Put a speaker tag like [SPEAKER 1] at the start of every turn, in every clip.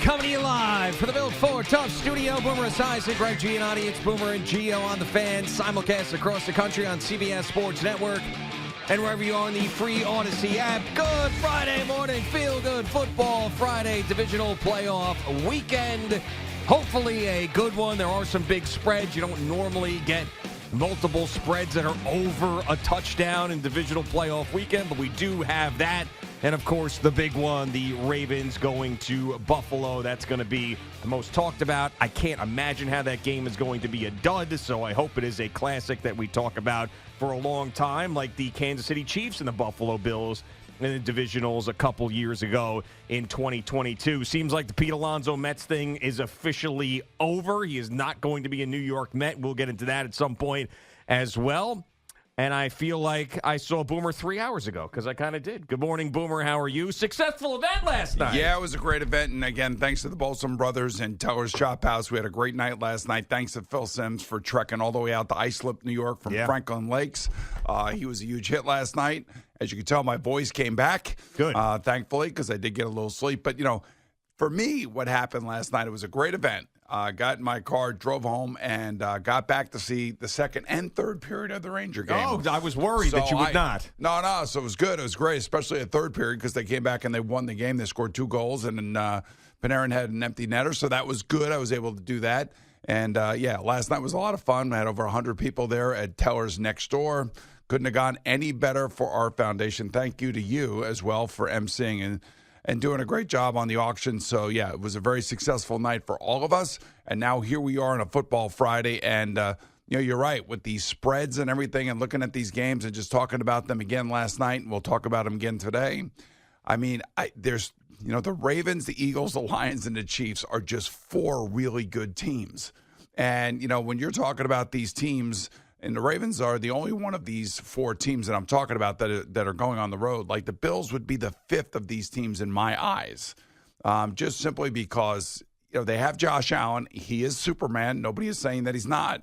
[SPEAKER 1] coming to you live from the Built Ford Tough Studio. Boomer Esiason, Greg Giannotti, it's Boomer and Gio on the Fan. Simulcast across the country on CBS Sports Network and wherever you are on the free Odyssey app. Good Friday morning, feel-good football Friday, divisional playoff weekend. Hopefully a good one. There are some big spreads. You don't normally get multiple spreads that are over a touchdown in divisional playoff weekend, but we do have that. And, of course, the big one, the Ravens going to Buffalo. That's going to be the most talked about. I can't imagine how that game is going to be a dud, so I hope it is a classic that we talk about for a long time, like the Kansas City Chiefs and the Buffalo Bills in the divisionals a couple years ago in 2022. Seems like the Pete Alonso Mets thing is officially over. He is not going to be a New York Met. We'll get into that at some point as well. And I feel like I saw Boomer 3 hours ago, because I kind of did. Good morning, Boomer. How are you? Successful event last night.
[SPEAKER 2] Yeah, it was a great event. And again, thanks to the Bolson brothers and Teller's Chop House. We had a great night last night. Thanks to Phil Simms for trekking all the way out to Islip, New York from Franklin Lakes. He was a huge hit last night. As you can tell, my voice came back.
[SPEAKER 1] Good.
[SPEAKER 2] Thankfully, because I did get a little sleep. But, you know, for me, what happened last night, it was a great event. Got in my car, drove home, and got back to see the second and third period of the Ranger game.
[SPEAKER 1] Oh, I was worried that you would not.
[SPEAKER 2] No. So it was good. It was great, especially at third period, because they came back and they won the game. They scored 2 goals, and then Panarin had an empty netter, so that was good. I was able to do that. And, last night was a lot of fun. I had over 100 people there at Teller's next door. Couldn't have gone any better for our foundation. Thank you to you as well for emceeing and doing a great job on the auction. So, yeah, it was a very successful night for all of us. And now here we are on a football Friday. And, you're right, with these spreads and everything and looking at these games and just talking about them again last night, and we'll talk about them again today. I mean, there's, the Ravens, the Eagles, the Lions, and the Chiefs are just 4 really good teams. And, when you're talking about these teams, and the Ravens are the only one of these 4 teams that I'm talking about that are going on the road. Like, the Bills would be the 5th of these teams in my eyes, just simply because, they have Josh Allen. He is Superman. Nobody is saying that he's not.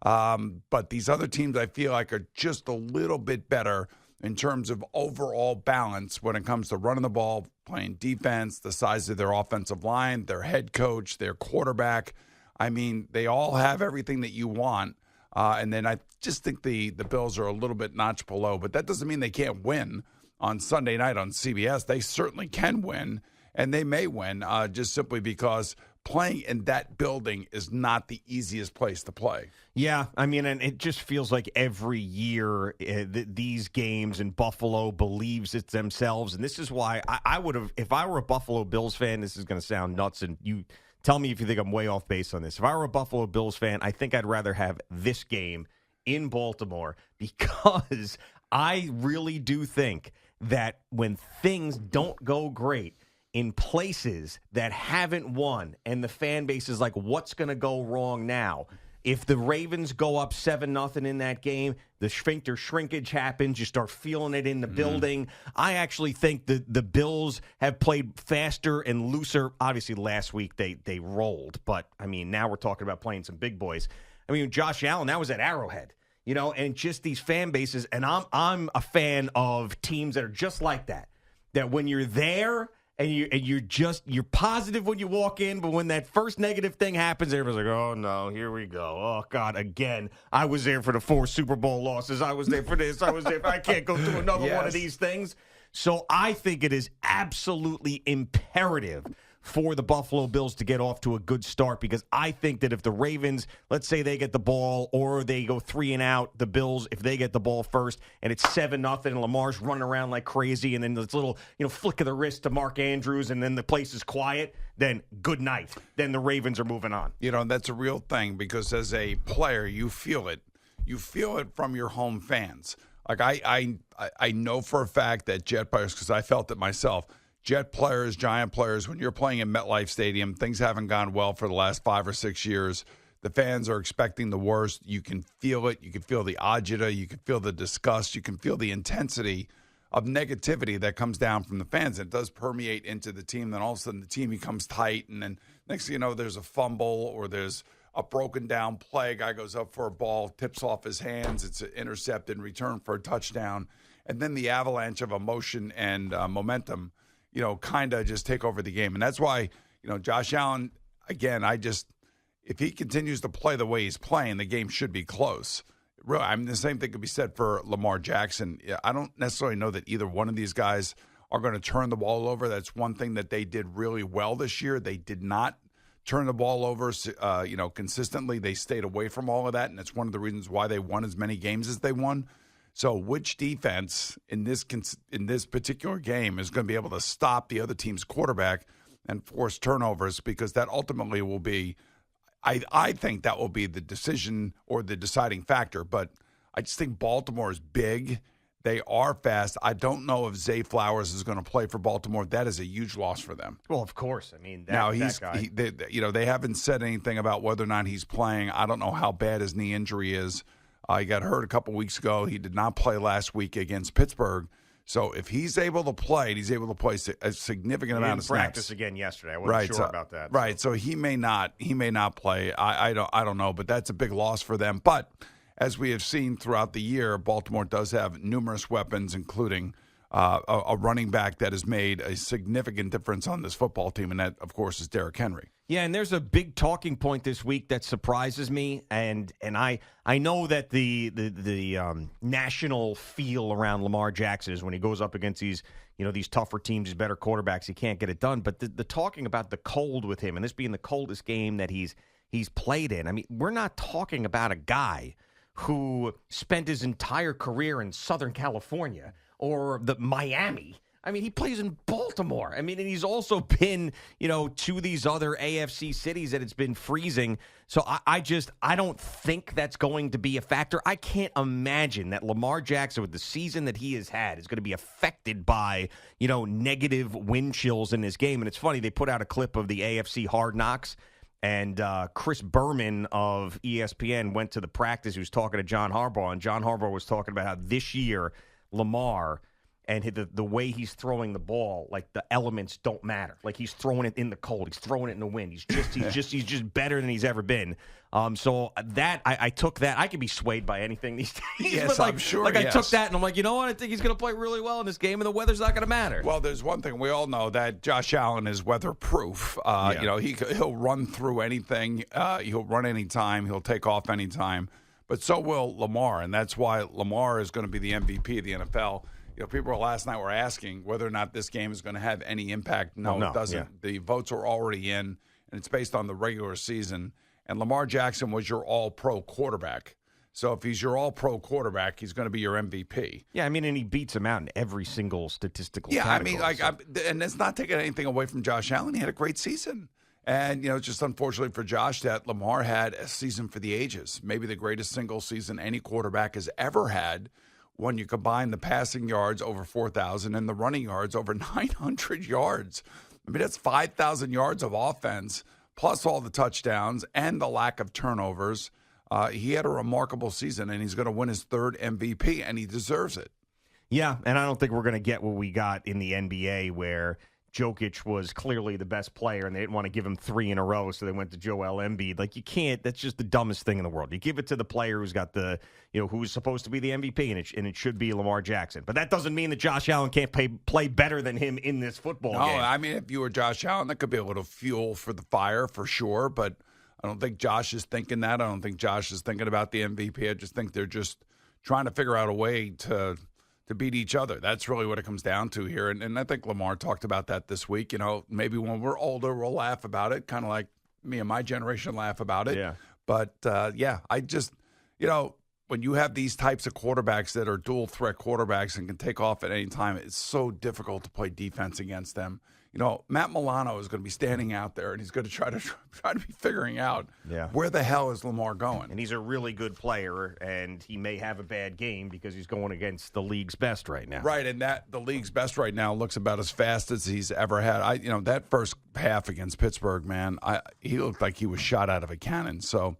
[SPEAKER 2] But these other teams, I feel like, are just a little bit better in terms of overall balance when it comes to running the ball, playing defense, the size of their offensive line, their head coach, their quarterback. I mean, they all have everything that you want. And then I just think the Bills are a little bit notch below. But that doesn't mean they can't win on Sunday night on CBS. They certainly can win, and they may win just simply because playing in that building is not the easiest place to play.
[SPEAKER 1] Yeah, I mean, and it just feels like every year these games and Buffalo believes it's themselves. And this is why I would have, if I were a Buffalo Bills fan, this is going to sound nuts, and you tell me if you think I'm way off base on this. If I were a Buffalo Bills fan, I think I'd rather have this game in Baltimore, because I really do think that when things don't go great in places that haven't won and the fan base is like, what's going to go wrong now? If the Ravens go up 7-0 in that game, the sphincter shrinkage happens. You start feeling it in the building. I actually think the Bills have played faster and looser. Obviously, last week they rolled. But, I mean, now we're talking about playing some big boys. I mean, Josh Allen, that was at Arrowhead. And just these fan bases. And I'm a fan of teams that are just like that. That when you're there and you're positive when you walk in, but when that first negative thing happens, everybody's like, oh no, here we go. Oh God, again. I was there for the 4 Super Bowl losses. I was there for this. I was there. I can't go through another one of these things. So I think it is absolutely imperative for the Buffalo Bills to get off to a good start, because I think that if the Ravens, let's say they get the ball or they go 3 and out, the Bills, if they get the ball first and it's 7-0 and Lamar's running around like crazy, and then this little flick of the wrist to Mark Andrews, and then the place is quiet, then good night. Then the Ravens are moving on.
[SPEAKER 2] That's a real thing, because as a player, you feel it. You feel it from your home fans. Like I know for a fact that Jet players, because I felt it myself, Jet players, Giant players, when you're playing in MetLife Stadium, things haven't gone well for the last 5 or 6 years. The fans are expecting the worst. You can feel it. You can feel the agita. You can feel the disgust. You can feel the intensity of negativity that comes down from the fans. It does permeate into the team. Then all of a sudden the team becomes tight. And then next thing you know, there's a fumble or there's a broken down play. Guy goes up for a ball, tips off his hands. It's intercepted in return for a touchdown. And then the avalanche of emotion and momentum, kind of just take over the game. And that's why, Josh Allen, again, if he continues to play the way he's playing, the game should be close. Really, I mean, the same thing could be said for Lamar Jackson. I don't necessarily know that either one of these guys are going to turn the ball over. That's one thing that they did really well this year. They did not turn the ball over, consistently. They stayed away from all of that, and it's one of the reasons why they won as many games as they won. So which defense in this particular game is going to be able to stop the other team's quarterback and force turnovers? Because that ultimately will be, I think that will be the decision or the deciding factor. But I just think Baltimore is big. They are fast. I don't know if Zay Flowers is going to play for Baltimore. That is a huge loss for them.
[SPEAKER 1] Well, of course. I mean,
[SPEAKER 2] that
[SPEAKER 1] guy.
[SPEAKER 2] They haven't said anything about whether or not he's playing. I don't know how bad his knee injury is. He got hurt a couple weeks ago. He did not play last week against Pittsburgh. So if he's able to play, and he's able to play a significant amount of snaps.
[SPEAKER 1] Practice again yesterday. I wasn't sure about that.
[SPEAKER 2] Right. So he may not play. I don't know, but that's a big loss for them. But as we have seen throughout the year, Baltimore does have numerous weapons, including a running back that has made a significant difference on this football team, and that, of course, is Derrick Henry.
[SPEAKER 1] Yeah, and there's a big talking point this week that surprises me, and I know that the national feel around Lamar Jackson is when he goes up against these tougher teams, these better quarterbacks, he can't get it done. But the talking about the cold with him, and this being the coldest game that he's played in, I mean, we're not talking about a guy who spent his entire career in Southern California or the Miami. I mean, he plays in Baltimore. I mean, and he's also been, to these other AFC cities that it's been freezing. So I don't think that's going to be a factor. I can't imagine that Lamar Jackson, with the season that he has had, is going to be affected by, negative wind chills in this game. And it's funny, they put out a clip of the AFC Hard Knocks, and Chris Berman of ESPN went to the practice. He was talking to John Harbaugh, and John Harbaugh was talking about how this year Lamar and the way he's throwing the ball, like the elements don't matter. Like he's throwing it in the cold, he's throwing it in the wind. He's just better than he's ever been. So that I took that. I can be swayed by anything these days.
[SPEAKER 2] Yes, I'm sure.
[SPEAKER 1] I took that and I'm like, you know what? I think he's going to play really well in this game, and the weather's not going to matter.
[SPEAKER 2] Well, there's one thing we all know, that Josh Allen is weatherproof. He'll run through anything. He'll run anytime. He'll take off anytime. But so will Lamar, and that's why Lamar is going to be the MVP of the NFL. People last night were asking whether or not this game is going to have any impact. No, it doesn't. Yeah. The votes are already in, and it's based on the regular season. And Lamar Jackson was your all-pro quarterback. So if he's your all-pro quarterback, he's going to be your MVP.
[SPEAKER 1] Yeah, I mean, and he beats him out in every single statistical category.
[SPEAKER 2] Yeah, I mean, and it's not taking anything away from Josh Allen. He had a great season. And, just unfortunately for Josh that Lamar had a season for the ages, maybe the greatest single season any quarterback has ever had, when you combine the passing yards over 4,000 and the running yards over 900 yards. I mean, that's 5,000 yards of offense, plus all the touchdowns and the lack of turnovers. He had a remarkable season, and he's going to win his third MVP, and he deserves it.
[SPEAKER 1] Yeah, and I don't think we're going to get what we got in the NBA, where Jokic was clearly the best player, and they didn't want to give him 3 in a row, so they went to Joel Embiid. Like, you can't. That's just the dumbest thing in the world. You give it to the player who's got who's supposed to be the MVP, and it should be Lamar Jackson. But that doesn't mean that Josh Allen can't play better than him in this football game.
[SPEAKER 2] No, I mean, if you were Josh Allen, that could be a little fuel for the fire for sure, but I don't think Josh is thinking that. I don't think Josh is thinking about the MVP. I just think they're just trying to figure out a way to beat each other. That's really what it comes down to here. And I think Lamar talked about that this week. Maybe when we're older, we'll laugh about it, kind of like me and my generation laugh about it.
[SPEAKER 1] Yeah.
[SPEAKER 2] But, I just, when you have these types of quarterbacks that are dual threat quarterbacks and can take off at any time, it's so difficult to play defense against them. Matt Milano is going to be standing out there, and he's going to try to be figuring out where the hell is Lamar going.
[SPEAKER 1] And he's a really good player, and he may have a bad game because he's going against the league's best right now.
[SPEAKER 2] Right, and the league's best right now looks about as fast as he's ever had. That first half against Pittsburgh, man, he looked like he was shot out of a cannon. So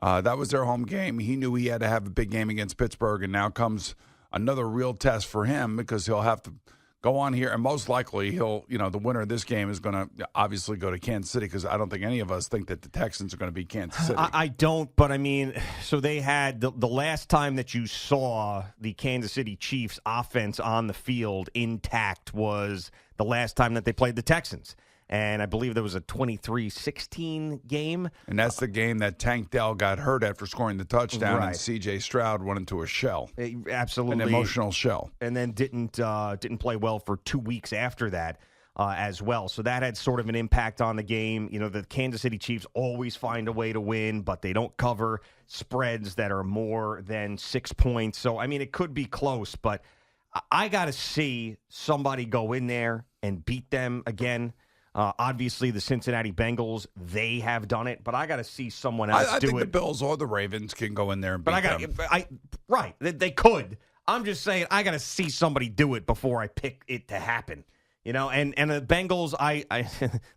[SPEAKER 2] that was their home game. He knew he had to have a big game against Pittsburgh, and now comes another real test for him because he'll have to go on here, and most likely the winner of this game is going to obviously go to Kansas City, because I don't think any of us think that the Texans are going to beat Kansas City.
[SPEAKER 1] I don't, but I mean, so they had the last time that you saw the Kansas City Chiefs offense on the field intact was the last time that they played the Texans. And I believe there was a 23-16 game.
[SPEAKER 2] And that's the game that Tank Dell got hurt after scoring the touchdown,
[SPEAKER 1] Right.
[SPEAKER 2] and C.J. Stroud went into a shell,
[SPEAKER 1] Absolutely.
[SPEAKER 2] an emotional shell.
[SPEAKER 1] And then didn't play well for 2 weeks after that as well. So that had sort of an impact on the game. You know, the Kansas City Chiefs always find a way to win, but they don't cover spreads that are more than 6 points. So, I mean, it could be close, but I got to see somebody go in there and beat them again. Obviously, the Cincinnati Bengals, they have done it, but I got to see someone else
[SPEAKER 2] I
[SPEAKER 1] do
[SPEAKER 2] think
[SPEAKER 1] it.
[SPEAKER 2] the Bills or the Ravens can go in there and beat them.
[SPEAKER 1] Right, they could. I'm just saying, I got to see somebody do it before I pick it to happen. You know, and the Bengals, I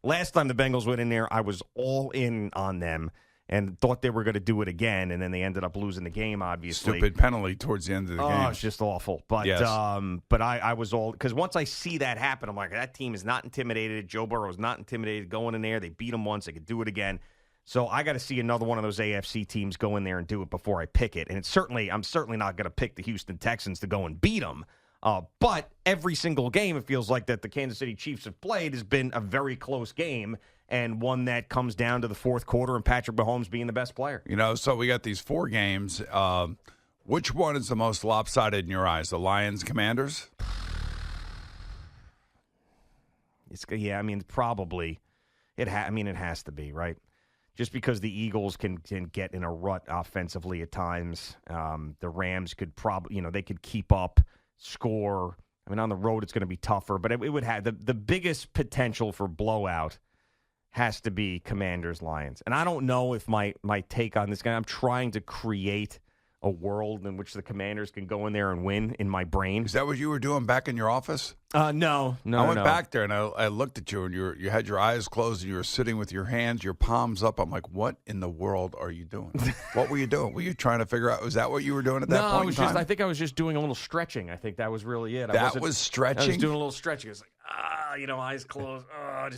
[SPEAKER 1] last time the Bengals went in there, I was all in on them and thought they were going to do it again, and then they ended up losing the game, obviously.
[SPEAKER 2] Stupid penalty towards the end of the game.
[SPEAKER 1] Oh, it's just awful. But
[SPEAKER 2] Yes.
[SPEAKER 1] but I was all, because once I see that happen, I'm like, that team is not intimidated. Joe Burrow is not intimidated going in there. They beat them once. They could do it again. So I got to see another one of those AFC teams go in there and do it before I pick it. And I'm certainly not going to pick the Houston Texans to go and beat them. But every single game, it feels like that the Kansas City Chiefs have played has been a very close game, and one that comes down to the fourth quarter and Patrick Mahomes being the best player.
[SPEAKER 2] You know, so we got these 4 games. Which one is the most lopsided in your eyes? The Lions, Commanders?
[SPEAKER 1] I mean, probably. It has to be, right? Just because the Eagles can get in a rut offensively at times. The Rams could probably, they could keep up, score. I mean, on the road, it's going to be tougher, but it would have the biggest potential for blowout has to be Commanders-Lions. And I don't know if my take on this guy, I'm trying to create a world in which the Commanders can go in there and win in my brain.
[SPEAKER 2] Is that what you were doing back in your office?
[SPEAKER 1] No.
[SPEAKER 2] I went back there and I looked at you and you had your eyes closed and you were sitting with your hands, your palms up. I'm like, what in the world are you doing? What were you doing? Were you trying to figure out, was that what you were doing at that point in time?
[SPEAKER 1] I think I was just doing a little stretching. I think that was really it.
[SPEAKER 2] That was stretching?
[SPEAKER 1] I was doing a little stretching. It was like, eyes closed.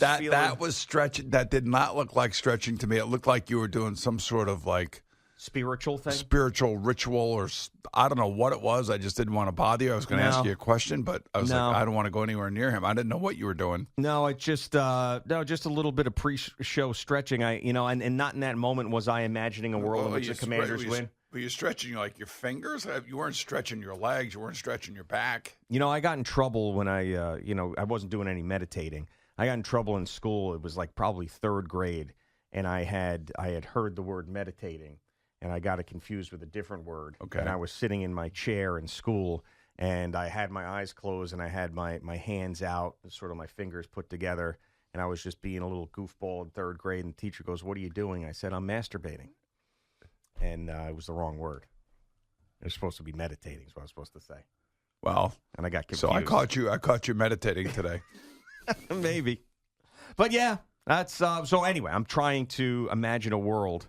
[SPEAKER 2] That was stretching. That did not look like stretching to me. It looked like you were doing some sort of like
[SPEAKER 1] spiritual thing,
[SPEAKER 2] spiritual ritual, or I don't know what it was. I just didn't want to bother you. I was going to ask you a question, but I was like, I don't want to go anywhere near him. I didn't know what you were doing.
[SPEAKER 1] No, it just just a little bit of pre-show stretching. And not in that moment was I imagining a world in which the Commanders win.
[SPEAKER 2] Were you stretching like your fingers? You weren't stretching your legs. You weren't stretching your back.
[SPEAKER 1] I got in trouble when I wasn't doing any meditating. I got in trouble in school. It was like probably 3rd grade, and I had heard the word meditating, and I got it confused with a different word.
[SPEAKER 2] Okay.
[SPEAKER 1] And I was sitting in my chair in school, and I had my eyes closed, and I had my hands out, sort of my fingers put together, and I was just being a little goofball in 3rd grade, and the teacher goes, "What are you doing?" I said, "I'm masturbating." And it was the wrong word. It was supposed to be meditating, is what I was supposed to say.
[SPEAKER 2] Well,
[SPEAKER 1] and I got confused.
[SPEAKER 2] So I caught you meditating today.
[SPEAKER 1] Maybe. But yeah, that's so anyway, I'm trying to imagine a world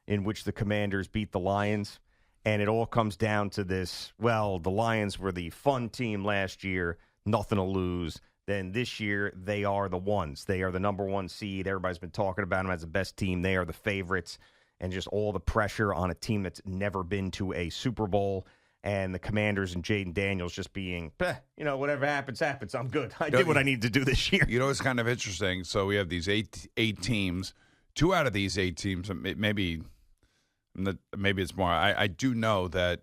[SPEAKER 1] in which the Commanders beat the Lions, and it all comes down to this. Well, the Lions were the fun team last year, nothing to lose. Then this year, they are the ones. They are the number 1 seed. Everybody's been talking about them as the best team. They are the favorites. And just all the pressure on a team that's never been to a Super Bowl, and the Commanders and Jaden Daniels just being, whatever happens, happens. I'm good. I did what I needed to do this year.
[SPEAKER 2] It's kind of interesting. So we have these eight teams. 2 out of these 8 teams, maybe it's more. I do know that,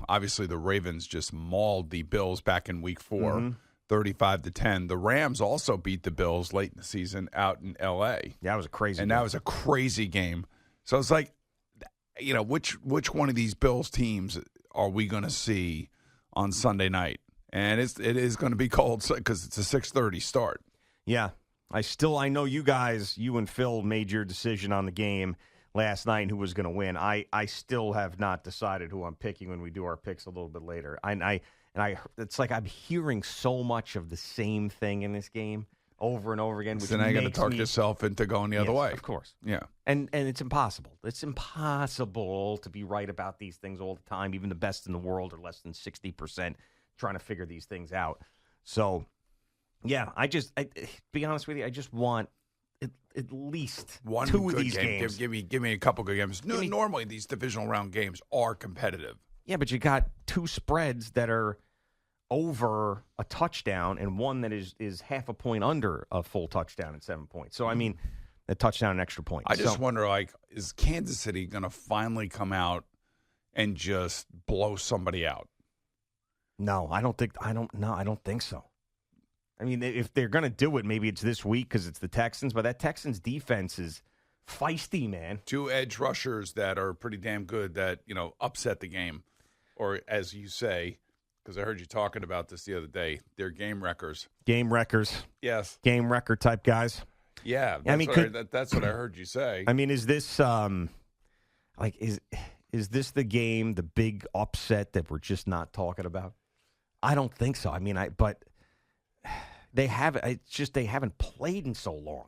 [SPEAKER 2] obviously the Ravens just mauled the Bills back in week 4, 35-10. The Rams also beat the Bills late in the season out in L.A.
[SPEAKER 1] That was a crazy game.
[SPEAKER 2] And that was a crazy game. So it's like, which one of these Bills teams are we going to see on Sunday night? And it is going to be cold because it's a 6:30 start.
[SPEAKER 1] Yeah. I know you guys, you and Phil made your decision on the game last night and who was going to win. I still have not decided who I'm picking when we do our picks a little bit later. It's like I'm hearing so much of the same thing in this game over and over again. Which
[SPEAKER 2] so now you got to talk yourself into going the other way.
[SPEAKER 1] Of course.
[SPEAKER 2] Yeah.
[SPEAKER 1] And it's impossible. It's impossible to be right about these things all the time. Even the best in the world are less than 60% trying to figure these things out. So, yeah, to be honest with you, I just want at least 2 of these games.
[SPEAKER 2] Give me a couple good games. Normally, these divisional round games are competitive.
[SPEAKER 1] Yeah, but you got 2 spreads that are over a touchdown and one that is half a point under a full touchdown at 7 points. So, I mean, a touchdown and extra point.
[SPEAKER 2] I just wonder, like, is Kansas City going to finally come out and just blow somebody out?
[SPEAKER 1] No, I don't think so. I mean, if they're going to do it, maybe it's this week because it's the Texans, but that Texans defense is feisty, man.
[SPEAKER 2] 2 edge rushers that are pretty damn good that, upset the game. Or as you say, because I heard you talking about this the other day, they're game wreckers.
[SPEAKER 1] Game wreckers.
[SPEAKER 2] Yes.
[SPEAKER 1] Game wrecker type guys.
[SPEAKER 2] Yeah, that's what I heard you say.
[SPEAKER 1] I mean, is this is this the game, the big upset that we're just not talking about? I don't think so. I mean, but they haven't. It's just they haven't played in so long,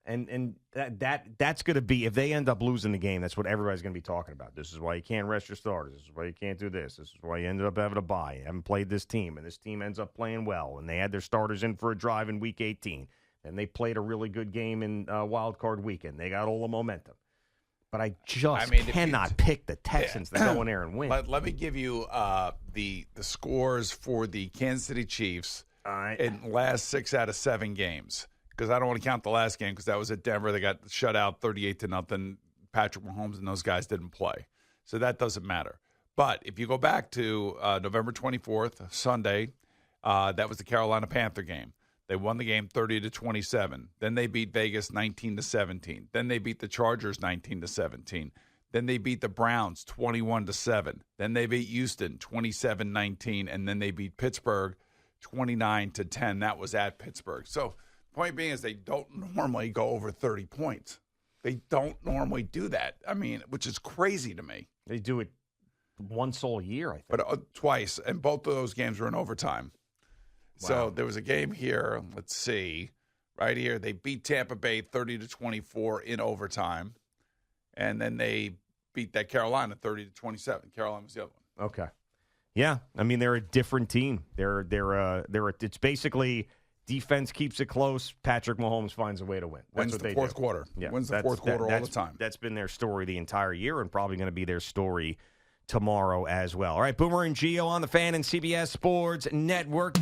[SPEAKER 1] and that's going to be, if they end up losing the game, that's what everybody's going to be talking about. This is why you can't rest your starters. This is why you can't do this. This is why you ended up having a bye. You haven't played this team, and this team ends up playing well, and they had their starters in for a drive in Week 18, and they played a really good game in Wild Card Weekend. They got all the momentum. But I cannot pick the Texans to go in there and win.
[SPEAKER 2] Let me give you the scores for the Kansas City Chiefs in the last 6 out of 7 games, because I don't want to count the last game because that was at Denver. They got shut out 38-0. Patrick Mahomes and those guys didn't play, so that doesn't matter. But if you go back to November 24th, Sunday, that was the Carolina Panther game. They won the game 30-27. Then they beat Vegas 19-17. Then they beat the Chargers 19-17. Then they beat the Browns 21-7. Then they beat Houston 27-19, and then they beat Pittsburgh 29-10. That was at Pittsburgh. So the point being is they don't normally go over 30 points. They don't normally do that. I mean, which is crazy to me.
[SPEAKER 1] They do it once all year, I think.
[SPEAKER 2] But twice, and both of those games were in overtime.
[SPEAKER 1] Wow.
[SPEAKER 2] So there was a game here, let's see, right here. They beat Tampa Bay 30-24 in overtime, and then they beat that Carolina 30-27. Carolina was the other one.
[SPEAKER 1] Okay. Yeah, I mean, they're a different team. It's basically defense keeps it close. Patrick Mahomes finds a way to win. That's
[SPEAKER 2] Wins the fourth quarter.
[SPEAKER 1] Yeah,
[SPEAKER 2] wins the fourth quarter all the time.
[SPEAKER 1] That's been their story the entire year, and probably going to be their story tomorrow as well. All right, Boomer and Gio on the Fan and CBS Sports Network.